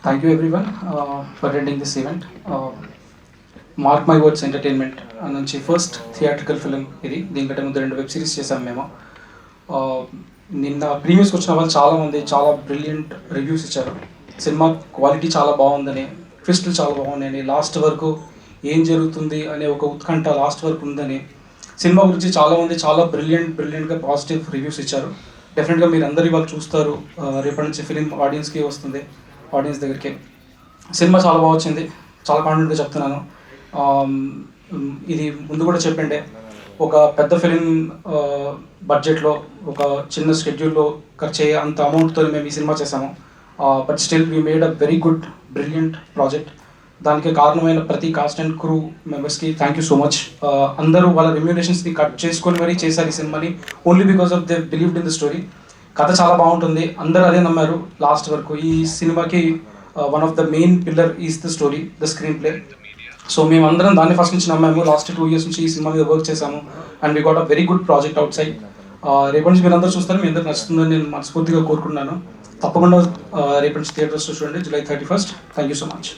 Thank you everyone for attending this event. Mark my words entertainment నుంచి first theatrical film ఇది. దీనికంటే ముందు 2 web series చేశాము మేము. నిన్న ప్రీవియస్కి వచ్చిన వాళ్ళు చాలామంది చాలా బ్రిలియంట్ రివ్యూస్ ఇచ్చారు. సినిమా క్వాలిటీ చాలా బాగుందని, ట్విస్టులు చాలా బాగున్నాయని, లాస్ట్ వరకు ఏం జరుగుతుంది అనే ఒక ఉత్కంఠ లాస్ట్ వరకు ఉందని, సినిమా గురించి చాలామంది చాలా బ్రిలియంట్గా పాజిటివ్ రివ్యూస్ ఇచ్చారు. డెఫినెట్గా మీరు అందరూ ఇవాళ చూస్తారు. రేపటి నుంచి ఫిలిం ఆడియన్స్కి వస్తుంది, ఆడియన్స్ దగ్గరికి. సినిమా చాలా బాగా వచ్చింది, చాలా కాన్ఫిడెంట్గా చెప్తున్నాను. ఇది ముందు కూడా చెప్పండి, ఒక పెద్ద ఫిలిం బడ్జెట్లో ఒక చిన్న స్కెడ్యూల్లో ఖర్చు అయ్యే అంత అమౌంట్తో మేము ఈ సినిమా చేసాము. But still we made a very good brilliant project. దానికి కారణమైన ప్రతి కాస్ట్ అండ్ క్రూ మెంబర్స్కి థ్యాంక్ యూ సో మచ్. అందరూ వాళ్ళ రెమ్యూనరేషన్స్ని కట్ చేసుకొని మరీ చేశారు ఈ సినిమాని, only because of they believed in the story. కథ చాలా బాగుంటుంది, అందరూ అదే నమ్మారు లాస్ట్ వరకు. ఈ సినిమాకి one of the main pillar is the story, the screen play. So మేమందరం దాన్ని ఫస్ట్ నుంచి నమ్మాము. లాస్ట్ 2 years నుంచి ఈ సినిమా మీద వర్క్ చేశాము and we got a very good project out side. రేపటి నుంచి మీరు అందరూ చూస్తారు, మీ అందరికి నచ్చుతుందని నేను మనస్ఫూర్తిగా కోరుకుంటున్నాను. తప్పకుండా రేపటి నుంచి థియేటర్స్ చూడండి, July 31st. Thank you so much.